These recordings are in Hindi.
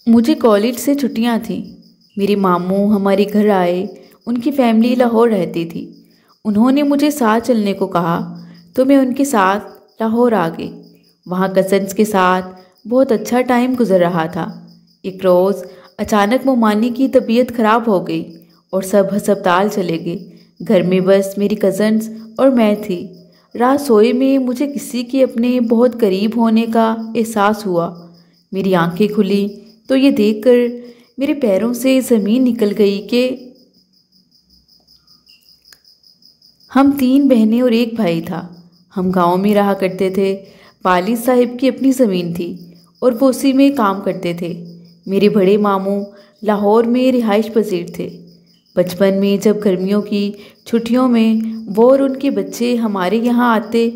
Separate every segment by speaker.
Speaker 1: मुझे कॉलेज से छुट्टियां थीं। मेरे मामू हमारे घर आए। उनकी फैमिली लाहौर रहती थी। उन्होंने मुझे साथ चलने को कहा तो मैं उनके साथ लाहौर आ गई। वहाँ कज़न्स के साथ बहुत अच्छा टाइम गुजर रहा था। एक रोज़ अचानक मोमानी की तबीयत ख़राब हो गई और सब हस्पताल चले गए। घर में बस मेरी कज़न्स और मैं थी। रात सोए में मुझे किसी के अपने बहुत करीब होने का एहसास हुआ। मेरी आंखें खुली तो ये देखकर मेरे पैरों से ज़मीन निकल गई कि हम 3 बहनें और एक भाई था। हम गांव में रहा करते थे। वालिद साहिब की अपनी ज़मीन थी और वो उसी में काम करते थे। मेरे बड़े मामू लाहौर में रिहाइश पजीर थे। बचपन में जब गर्मियों की छुट्टियों में वो और उनके बच्चे हमारे यहाँ आते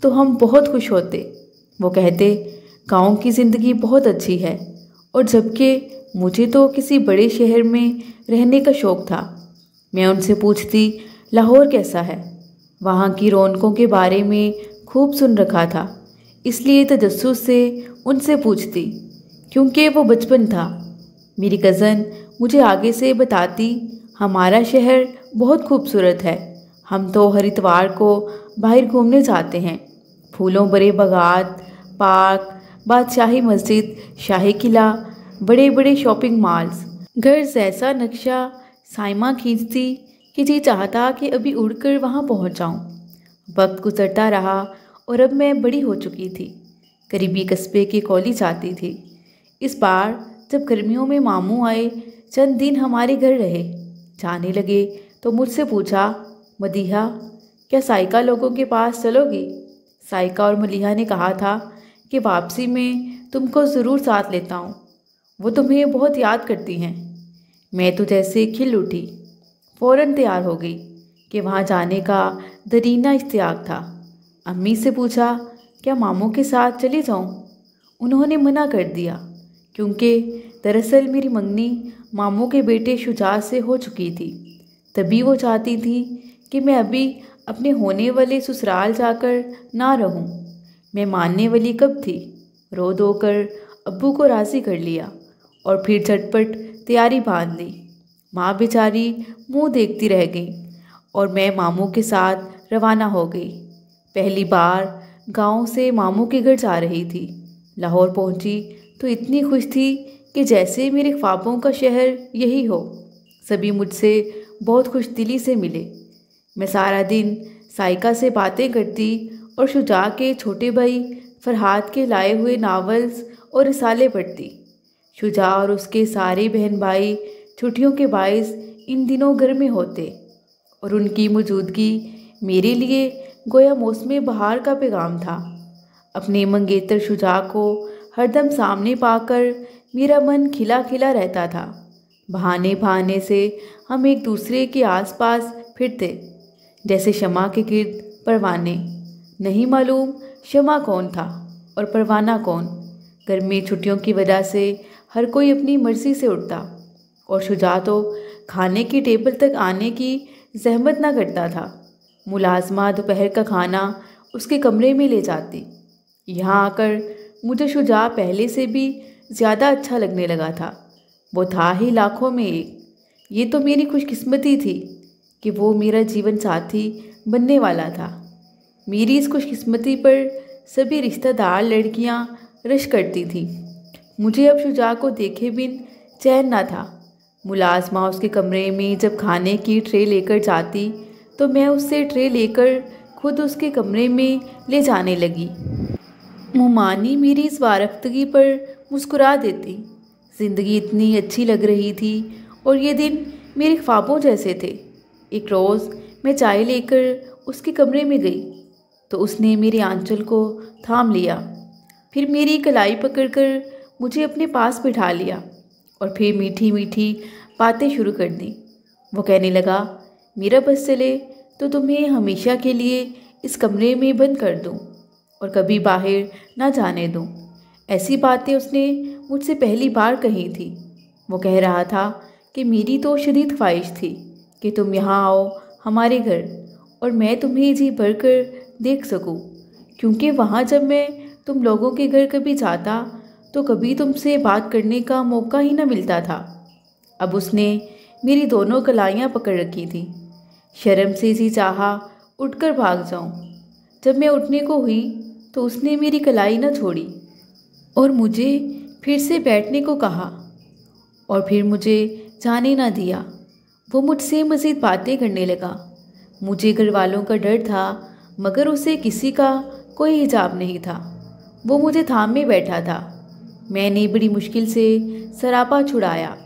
Speaker 1: तो हम बहुत खुश होते। वो कहते गांव की ज़िंदगी बहुत अच्छी है, और जबकि मुझे तो किसी बड़े शहर में रहने का शौक़ था। मैं उनसे पूछती लाहौर कैसा है। वहाँ की रौनकों के बारे में खूब सुन रखा था, इसलिए तजस्सुस से उनसे पूछती, क्योंकि वो बचपन था। मेरी कज़न मुझे आगे से बताती हमारा शहर बहुत खूबसूरत है। हम तो हर इतवार को बाहर घूमने जाते हैं। फूलों भरे बागात, पार्क, बादशाही मस्जिद, शाही किला, बड़े बड़े शॉपिंग मॉल्स। घर जैसा नक्शा साइमा खींचती कि जी चाहता कि अभी उड़कर वहाँ पहुँच जाऊँ। वक्त गुजरता रहा और अब मैं बड़ी हो चुकी थी। करीबी कस्बे के कॉलेज आती थी। इस बार जब गर्मियों में मामू आए, चंद दिन हमारे घर रहे। जाने लगे तो मुझसे पूछा, मदीहा क्या साइका लोगों के पास चलोगी? साइका और मलिहा ने कहा था कि वापसी में तुमको ज़रूर साथ लेता हूँ। वो तुम्हें बहुत याद करती हैं। मैं तो जैसे खिल उठी। फ़ौरन तैयार हो गई कि वहाँ जाने का दरीना इश्तियाक था। अम्मी से पूछा क्या मामू के साथ चली जाऊँ? उन्होंने मना कर दिया, क्योंकि दरअसल मेरी मंगनी मामू के बेटे शुजा से हो चुकी थी। तभी वो चाहती थी कि मैं अभी अपने होने वाले ससुराल जाकर ना रहूं। मैं मानने वाली कब थी। रो धो कर अब्बू को राज़ी कर लिया और फिर झटपट तैयारी बांध ली। माँ बेचारी मुंह देखती रह गई और मैं मामू के साथ रवाना हो गई। पहली बार गांव से मामू के घर जा रही थी। लाहौर पहुंची तो इतनी खुश थी कि जैसे मेरे ख्वाबों का शहर यही हो। सभी मुझसे बहुत खुशदिली से मिले। मैं सारा दिन साइका से बातें करती और शुजा के छोटे भाई फरहाद के लाए हुए नावल्स और रिसाले पढ़ती। शुजा और उसके सारे बहन भाई छुट्टियों के बायस इन दिनों घर में होते और उनकी मौजूदगी मेरे लिए गोया मौसम बहार का पैगाम था। अपने मंगेतर शुजा को हरदम सामने पाकर मेरा मन खिला खिला रहता था। बहाने बहाने से हम एक दूसरे के आसपास फिरते, जैसे शमा के गिर्द परवाने। नहीं मालूम शमा कौन था और परवाना कौन। गर्मी छुट्टियों की वजह से हर कोई अपनी मर्जी से उठता और शुजा तो खाने की टेबल तक आने की जहमत ना करता था। मुलाजमा दोपहर का खाना उसके कमरे में ले जाती। यहाँ आकर मुझे शुजा पहले से भी ज़्यादा अच्छा लगने लगा था। वो था ही लाखों में एक। ये तो मेरी खुशकिस्मती थी कि वो मेरा जीवन साथी बनने वाला था। मेरी इस खुशकिस्मती पर सभी रिश्तेदार लड़कियां रश करती थीं। मुझे अब शुजा को देखे बिन चैन न था। मुलाजमा उसके कमरे में जब खाने की ट्रे लेकर जाती तो मैं उससे ट्रे लेकर खुद उसके कमरे में ले जाने लगी। मुमानी मेरी इस वारफ्तगी पर मुस्कुरा देती। ज़िंदगी इतनी अच्छी लग रही थी और ये दिन मेरे ख्वाबों जैसे थे। एक रोज़ मैं चाय लेकर उसके कमरे में गई तो उसने मेरे आंचल को थाम लिया। फिर मेरी कलाई पकड़कर मुझे अपने पास बिठा लिया और फिर मीठी मीठी बातें शुरू कर दी। वो कहने लगा, मेरा बस चले तो तुम्हें हमेशा के लिए इस कमरे में बंद कर दूं और कभी बाहर ना जाने दूं। ऐसी बातें उसने मुझसे पहली बार कही थी। वो कह रहा था कि मेरी तो शदीद ख्वाहिश थी कि तुम यहाँ आओ हमारे घर और मैं तुम्हें जी भरकर देख सकूं, क्योंकि वहाँ जब मैं तुम लोगों के घर कभी जाता तो कभी तुमसे बात करने का मौका ही न मिलता था। अब उसने मेरी दोनों कलाइयाँ पकड़ रखी थी। शर्म से जी चाहा उठकर भाग जाऊं। जब मैं उठने को हुई तो उसने मेरी कलाई न छोड़ी और मुझे फिर से बैठने को कहा और फिर मुझे जाने ना दिया। वो मुझसे मज़ीद बातें करने लगा। मुझे घर वालों का डर था, मगर उसे किसी का कोई हिजाब नहीं था। वो मुझे थामे बैठा था। मैंने बड़ी मुश्किल से सरापा छुड़ाया,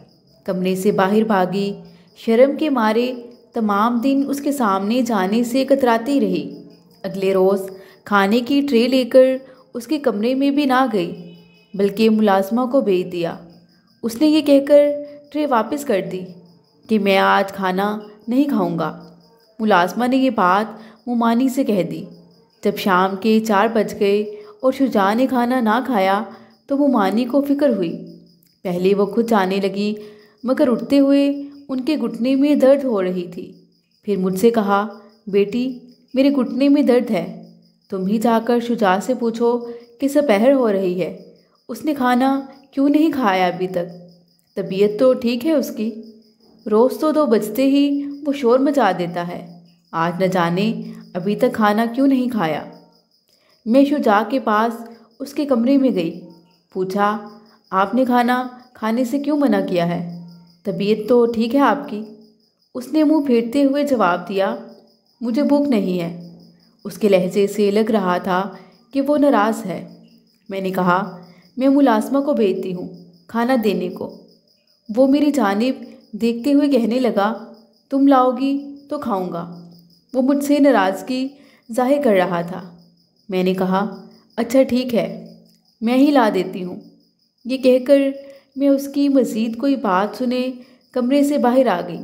Speaker 1: कमरे से बाहर भागी। शर्म के मारे तमाम दिन उसके सामने जाने से कतराती रही। अगले रोज़ खाने की ट्रे लेकर उसके कमरे में भी ना गई, बल्कि मुलाजमा को भेज दिया। उसने ये कहकर ट्रे वापस कर दी कि मैं आज खाना नहीं खाऊंगा। मुलाजमा ने ये बात मुमानी से कह दी। जब शाम के 4 बज गए और शुजा ने खाना ना खाया तो मुमानी को फिक्र हुई। पहले वो खुद जाने लगी, मगर उठते हुए उनके घुटने में दर्द हो रही थी। फिर मुझसे कहा, बेटी मेरे घुटने में दर्द है, तुम ही जाकर शुजा से पूछो कि दोपहर हो रही है, उसने खाना क्यों नहीं खाया अभी तक, तबीयत तो ठीक है उसकी। रोज़ तो 2 बजते ही वो शोर मचा देता है, आज न जाने अभी तक खाना क्यों नहीं खाया। मैं शुजा के पास उसके कमरे में गई। पूछा, आपने खाना खाने से क्यों मना किया है, तबीयत तो ठीक है आपकी। उसने मुंह फेरते हुए जवाब दिया, मुझे भूख नहीं है। उसके लहजे से लग रहा था कि वो नाराज़ है। मैंने कहा, मैं मुलाजमा को भेजती हूँ खाना देने को। वो मेरी जानिब देखते हुए कहने लगा, तुम लाओगी तो खाऊंगा। वो मुझसे नाराज़गी जाहिर कर रहा था। मैंने कहा, अच्छा ठीक है, मैं ही ला देती हूँ। ये कहकर मैं उसकी मज़ीद कोई बात सुने कमरे से बाहर आ गई।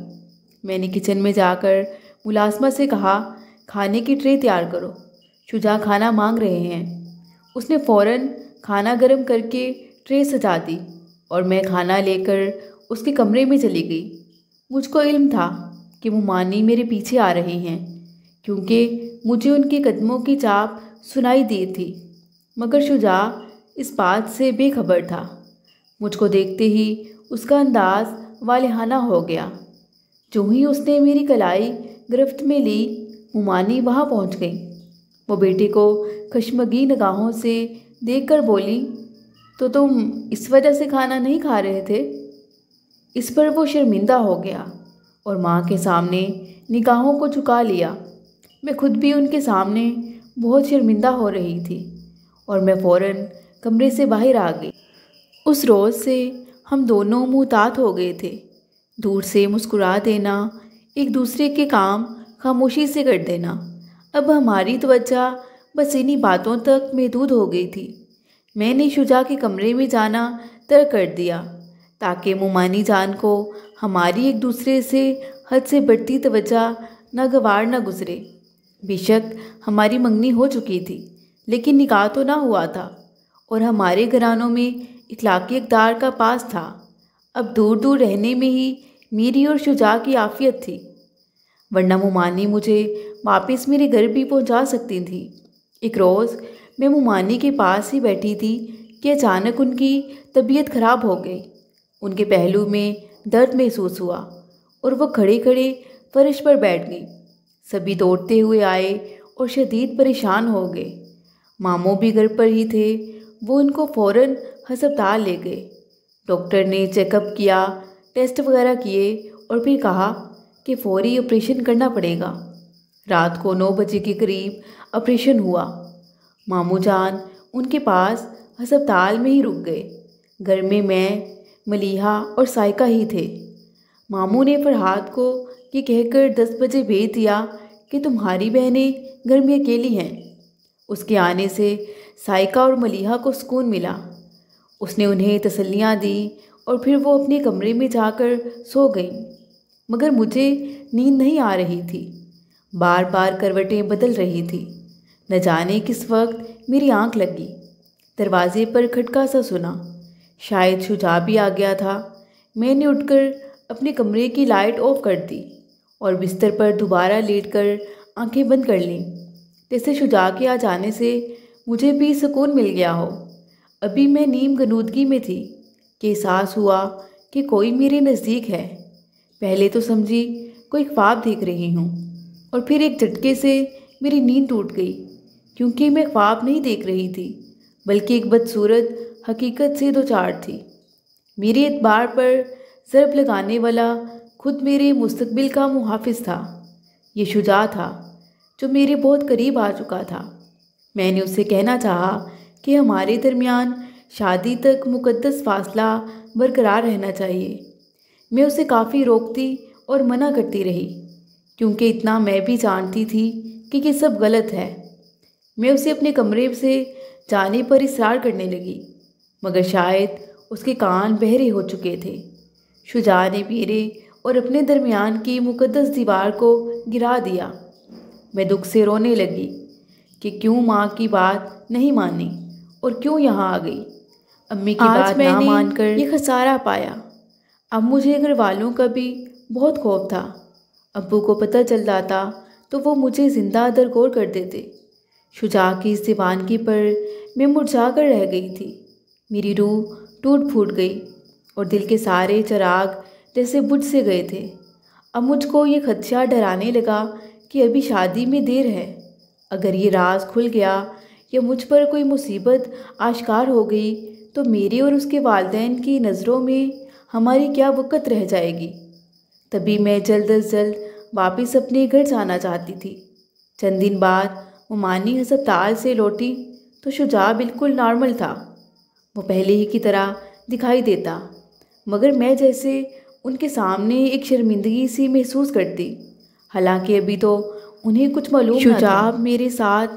Speaker 1: मैंने किचन में जाकर मुलाजमा से कहा, खाने की ट्रे तैयार करो, शुजा खाना मांग रहे हैं। उसने फ़ौरन खाना गर्म करके ट्रे सजा दी और मैं खाना लेकर उसके कमरे में चली गई। मुझको इल्म था कि मुमानी मेरे पीछे आ रहे हैं, क्योंकि मुझे उनके कदमों की चाप सुनाई दी थी, मगर शुजा इस बात से बेखबर था। मुझको देखते ही उसका अंदाज वालिहाना हो गया। जो ही उसने मेरी कलाई गिरफ्त में ली, मुमानी वहाँ पहुँच गई। वो बेटे को खशमगी निगाहों से देखकर बोली, तो तुम इस वजह से खाना नहीं खा रहे थे? इस पर वो शर्मिंदा हो गया और माँ के सामने निगाहों को झुका लिया। मैं खुद भी उनके सामने बहुत शर्मिंदा हो रही थी और मैं फ़ौरन कमरे से बाहर आ गई। उस रोज़ से हम दोनों मुहतात हो गए थे। दूर से मुस्कुरा देना, एक दूसरे के काम खामोशी से कर देना। अब हमारी तवज्जो बस इन्हीं बातों तक महदूद हो गई थी। मैंने शुजा के कमरे में जाना तर्क कर दिया ताकि मुमानी जान को हमारी एक दूसरे से हद से बढ़ती तवज्जो नागवार न गुजरे। बेशक हमारी मंगनी हो चुकी थी, लेकिन निकाह तो ना हुआ था और हमारे घरानों में इखलाकी इक़दार का पास था। अब दूर दूर रहने में ही मेरी और शुजा की आफियत थी, वरना मुमानी मुझे वापस मेरे घर भी पहुंचा सकती थी। एक रोज़ मैं मुमानी के पास ही बैठी थी कि अचानक उनकी तबीयत खराब हो गई। उनके पहलू में दर्द महसूस हुआ और वो खड़े खड़े फर्श पर बैठ गई। सभी दौड़ते हुए आए और शदीद परेशान हो गए। मामू भी घर पर ही थे। वो उनको फ़ौरन अस्पताल ले गए। डॉक्टर ने चेकअप किया, टेस्ट वगैरह किए और फिर कहा कि फौरी ऑपरेशन करना पड़ेगा। रात को 9 बजे के करीब ऑपरेशन हुआ। मामू जान उनके पास अस्पताल में ही रुक गए। घर में मैं, मलीहा और साइका ही थे। मामू ने फरहाद को ये कहकर 10 बजे भेज दिया कि तुम्हारी बहनें घर में अकेली हैं। उसके आने से साइका और मलीहा को सुकून मिला। उसने उन्हें तसल्लियाँ दी और फिर वो अपने कमरे में जाकर सो गई। मगर मुझे नींद नहीं आ रही थी। बार बार करवटें बदल रही थी। न जाने किस वक्त मेरी आंख लगी। दरवाजे पर खटका सा सुना। शायद शुजा भी आ गया था। मैंने उठकर अपने कमरे की लाइट ऑफ कर दी और बिस्तर पर दोबारा लेटकर आंखें बंद कर लीं, जैसे शुजा के आ जाने से मुझे भी सुकून मिल गया हो। अभी मैं नीम गनूदगी में थी कि एहसास हुआ कि कोई मेरे नज़दीक है। पहले तो समझी कोई ख्वाब देख रही हूँ, और फिर एक झटके से मेरी नींद टूट गई, क्योंकि मैं ख्वाब नहीं देख रही थी बल्कि एक बदसूरत हकीकत से दो चार थी। मेरे एतबार पर ज़रब लगाने वाला खुद मेरे मुस्तकबिल का मुहाफिज था। ये शुजा था जो मेरे बहुत करीब आ चुका था। मैंने उससे कहना चाहा कि हमारे दरमियान शादी तक मुकद्दस फासला बरकरार रहना चाहिए। मैं उसे काफ़ी रोकती और मना करती रही, क्योंकि इतना मैं भी जानती थी कि ये सब गलत है। मैं उसे अपने कमरे से जाने पर इसरार करने लगी, मगर शायद उसके कान बहरे हो चुके थे। शुजा ने मेरे और अपने दरमियान की मुकद्दस दीवार को गिरा दिया। मैं दुख से रोने लगी कि क्यों माँ की बात नहीं मानी और क्यों यहाँ आ गई। अम्मी की बात ना मानकर ये खसारा पाया। अब मुझे घर वालों का भी बहुत खौफ था। अब्बू को पता चल जाता तो वो मुझे ज़िंदा दरगोर कर देते। शुजा की इस दीवानगी पर मैं मुरझा कर रह गई थी। मेरी रूह टूट फूट गई और दिल के सारे चिराग जैसे बुझ से गए थे। अब मुझको ये खदशा डराने लगा कि अभी शादी में देर है। अगर ये राज खुल गया या मुझ पर कोई मुसीबत आश्कार हो गई तो मेरे और उसके वालिदैन की नज़रों में हमारी क्या वक़्त रह जाएगी। तभी मैं जल्द अज जल्द वापस अपने घर जाना चाहती थी। चंद दिन बाद मुमानी अस्पताल से लौटी तो शुजा बिल्कुल नॉर्मल था। वो पहले ही की तरह दिखाई देता, मगर मैं जैसे उनके सामने एक शर्मिंदगी सी महसूस करती। हालांकि अभी तो उन्हें कुछ मालूम न था। शुजा मेरे साथ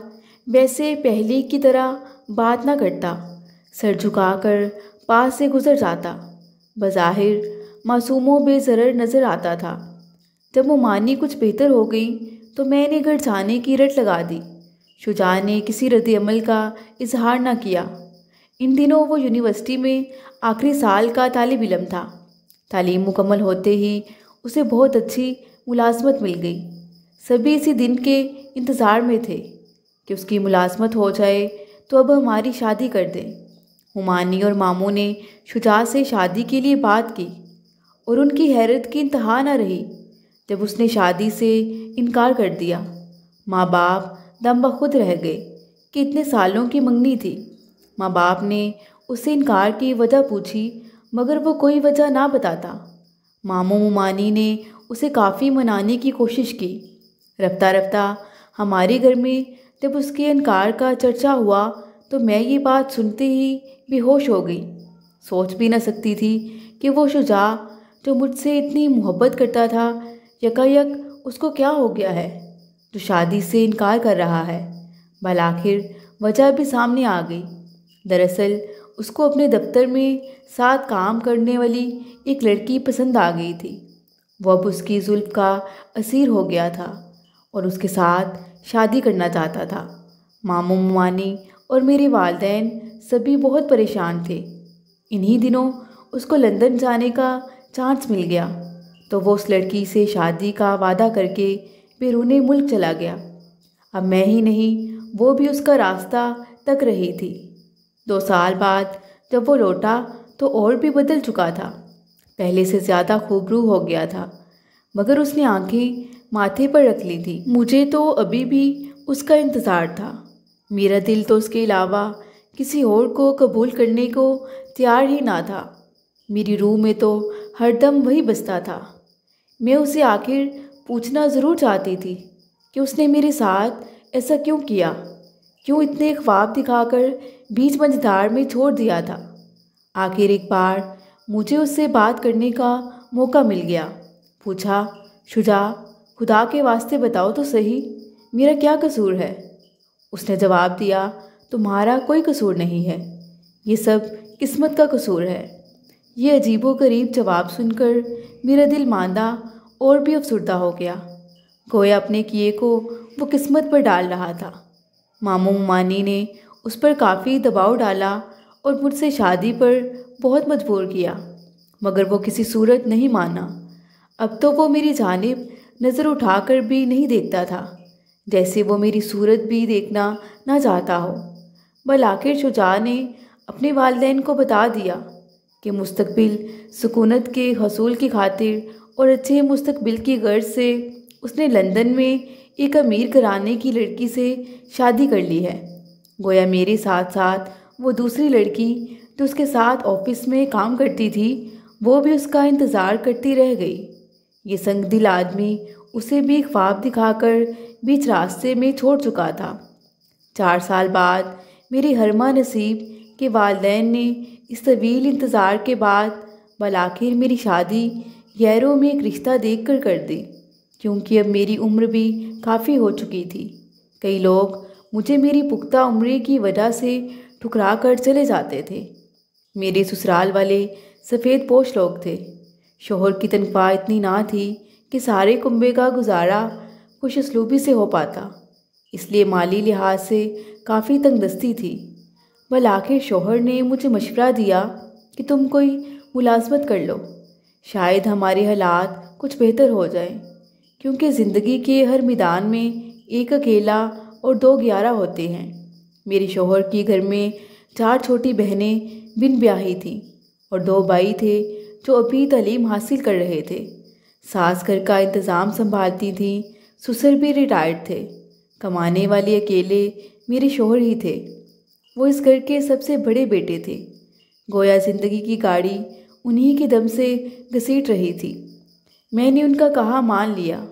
Speaker 1: वैसे पहले की तरह बात ना करता, सर झुकाकर पास से गुजर जाता, बज़ाहिर मासूमों बेज़रर नज़र आता था। जब मुमानी कुछ बेहतर हो गई तो मैंने घर जाने की रट लगा दी। शुजा ने किसी रद्द अमल का इजहार न किया। इन दिनों वो यूनिवर्सिटी में आखिरी साल का तालिब इल्म था। तालीम मुकम्मल होते ही उसे बहुत अच्छी मुलाजमत मिल गई। सभी इसी दिन के इंतज़ार में थे कि उसकी मुलाजमत हो जाए तो अब हमारी शादी कर दें। मुमानी और मामू ने शुजा से शादी के लिए बात की और उनकी हैरत की इंतहा न रही जब उसने शादी से इनकार कर दिया। माँ बाप दम बखुद रह गए कि इतने सालों की मंगनी थी। माँ बाप ने उससे इनकार की वजह पूछी, मगर वो कोई वजह ना बताता। मामू मुमानी ने उसे काफ़ी मनाने की कोशिश की। रफ्ता रफ्ता हमारे घर में जब उसके इनकार का चर्चा हुआ तो मैं ये बात सुनते ही बेहोश हो गई। सोच भी न सकती थी कि वो शुजा जो मुझसे इतनी मोहब्बत करता था, यकायक उसको क्या हो गया है जो शादी से इनकार कर रहा है। भल आखिर वजह भी सामने आ गई। दरअसल उसको अपने दफ्तर में साथ काम करने वाली एक लड़की पसंद आ गई थी। वो अब उसकी जुल्फ का असीर हो गया था और उसके साथ शादी करना चाहता था। मामू मुमानी और मेरे वालिदैन सभी बहुत परेशान थे। इन्हीं दिनों उसको लंदन जाने का चांस मिल गया तो वो उस लड़की से शादी का वादा करके बैरूने मुल्क चला गया। अब मैं ही नहीं, वो भी उसका रास्ता तक रही थी। 2 साल बाद जब वो लौटा तो और भी बदल चुका था। पहले से ज़्यादा खूबरू हो गया था, मगर उसने आंखें माथे पर रख ली थी। मुझे तो अभी भी उसका इंतज़ार था। मेरा दिल तो उसके अलावा किसी और को कबूल करने को तैयार ही ना था। मेरी रूह में तो हरदम वही बसता था। मैं उसे आखिर पूछना ज़रूर चाहती थी कि उसने मेरे साथ ऐसा क्यों किया, क्यों इतने ख्वाब दिखाकर बीच मंझधार में छोड़ दिया था। आखिर एक बार मुझे उससे बात करने का मौका मिल गया। पूछा, शुजा, खुदा के वास्ते बताओ तो सही, मेरा क्या कसूर है। उसने जवाब दिया, तुम्हारा कोई कसूर नहीं है, ये सब किस्मत का कसूर है। ये अजीबोगरीब जवाब सुनकर मेरा दिल मांदा और भी अफसुर्दा हो गया। गोया अपने किए को वो किस्मत पर डाल रहा था। मामू मुमानी ने उस पर काफ़ी दबाव डाला और मुझसे शादी पर बहुत मजबूर किया, मगर वो किसी सूरत नहीं माना। अब तो वो मेरी जानिब नज़र उठाकर भी नहीं देखता था, जैसे वो मेरी सूरत भी देखना ना चाहता हो। बल आखिर शुजा ने अपने वालिदैन को बता दिया कि मुस्तकबिल सुकूनत के हसूल की खातिर और अच्छे मुस्तकबिल की गर्ज से उसने लंदन में एक अमीर घराने की लड़की से शादी कर ली है। गोया मेरे साथ साथ वो दूसरी लड़की जो उसके साथ ऑफिस में काम करती थी, वो भी उसका इंतज़ार करती रह गई। ये संगदिल आदमी उसे भी ख्वाब दिखाकर बीच रास्ते में छोड़ चुका था। 4 साल बाद मेरी हरमा नसीब के वालिदैन ने इस तवील इंतज़ार के बाद बलाखिर मेरी शादी गैरों में एक रिश्ता देखकर कर दी, क्योंकि अब मेरी उम्र भी काफ़ी हो चुकी थी। कई लोग मुझे मेरी पुख्ता उम्र की वजह से ठुकरा कर चले जाते थे। मेरे ससुराल वाले सफ़ेद पोश लोग थे। शोहर की तनख्वाह इतनी ना थी कि सारे कुंबे का गुजारा खुशउस्लूबी से हो पाता, इसलिए माली लिहाज से काफ़ी तंगदस्ती थी। बल आखिर शोहर ने मुझे मशवरा दिया कि तुम कोई मुलाजमत कर लो, शायद हमारे हालात कुछ बेहतर हो जाएं, क्योंकि ज़िंदगी के हर मैदान में एक अकेला और 2 11 होते हैं। मेरे शोहर की घर में 4 छोटी बहनें बिन ब्याही थीं और 2 भाई थे जो अभी तालीम हासिल कर रहे थे। सास घर का इंतज़ाम संभालती थीं, ससुर भी रिटायर्ड थे। कमाने वाले अकेले मेरे शोहर ही थे। वो इस घर के सबसे बड़े बेटे थे। गोया ज़िंदगी की गाड़ी उन्हीं के दम से घसीट रही थी। मैंने उनका कहा मान लिया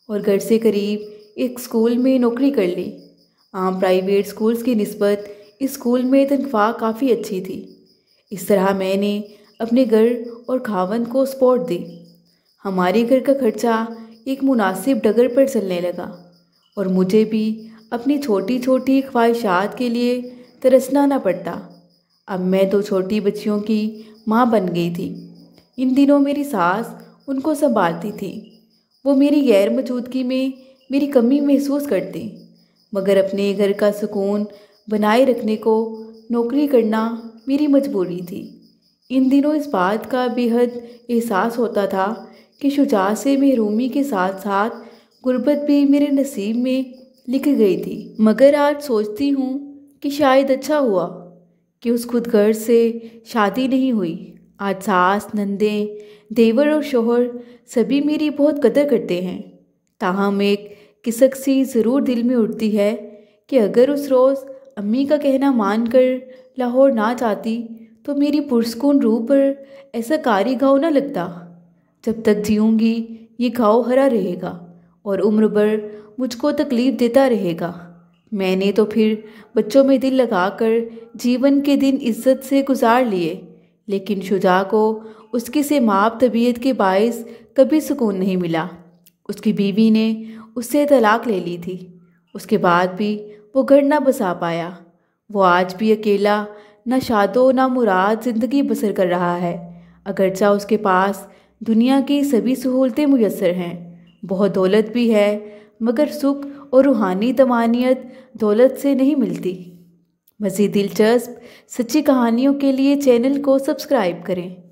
Speaker 1: और घर से करीब एक स्कूल में नौकरी कर ली। आम प्राइवेट स्कूल्स की निस्बत इस स्कूल में तनख्वाह काफ़ी अच्छी थी। इस तरह मैंने अपने घर और खावन को सपोर्ट दी। हमारे घर का खर्चा एक मुनासिब डगर पर चलने लगा और मुझे भी अपनी छोटी छोटी ख्वाहिशात के लिए तरसना न पड़ता। अब मैं 2 छोटी बच्चियों की माँ बन गई थी। इन दिनों मेरी सास उनको संभालती थी। वो मेरी गैर मौजूदगी में मेरी कमी महसूस करती, मगर अपने घर का सुकून बनाए रखने को नौकरी करना मेरी मजबूरी थी। इन दिनों इस बात का बेहद एहसास होता था कि शुजा से महरूमी के साथ साथ गुर्बत भी मेरे नसीब में लिख गई थी। मगर आज सोचती हूँ कि शायद अच्छा हुआ कि उस खुदगर्ज से शादी नहीं हुई। आज सास, नंदे, देवर और शोहर सभी मेरी बहुत कदर करते हैं। ताहम एक किसक सी ज़रूर दिल में उठती है कि अगर उस रोज़ अम्मी का कहना मानकर लाहौर ना जाती तो मेरी पुरस्कून रूह पर ऐसा कारी घाव न लगता। जब तक जीऊँगी ये घाव हरा रहेगा और उम्र भर मुझको तकलीफ़ देता रहेगा। मैंने तो फिर बच्चों में दिल लगाकर जीवन के दिन इज्जत से गुजार लिए, लेकिन शुजा को उसकी से माप तबीयत के बायस कभी सुकून नहीं मिला। उसकी बीवी ने उससे तलाक ले ली थी। उसके बाद भी वो घर ना बसा पाया। वो आज भी अकेला न शादो न मुराद ज़िंदगी बसर कर रहा है। अगरचा उसके पास दुनिया की सभी सहूलतें मुयस्सर हैं, बहुत दौलत भी है, मगर सुख और रूहानी तमानियत दौलत से नहीं मिलती। मज़ीद दिलचस्प सच्ची कहानियों के लिए चैनल को सब्सक्राइब करें।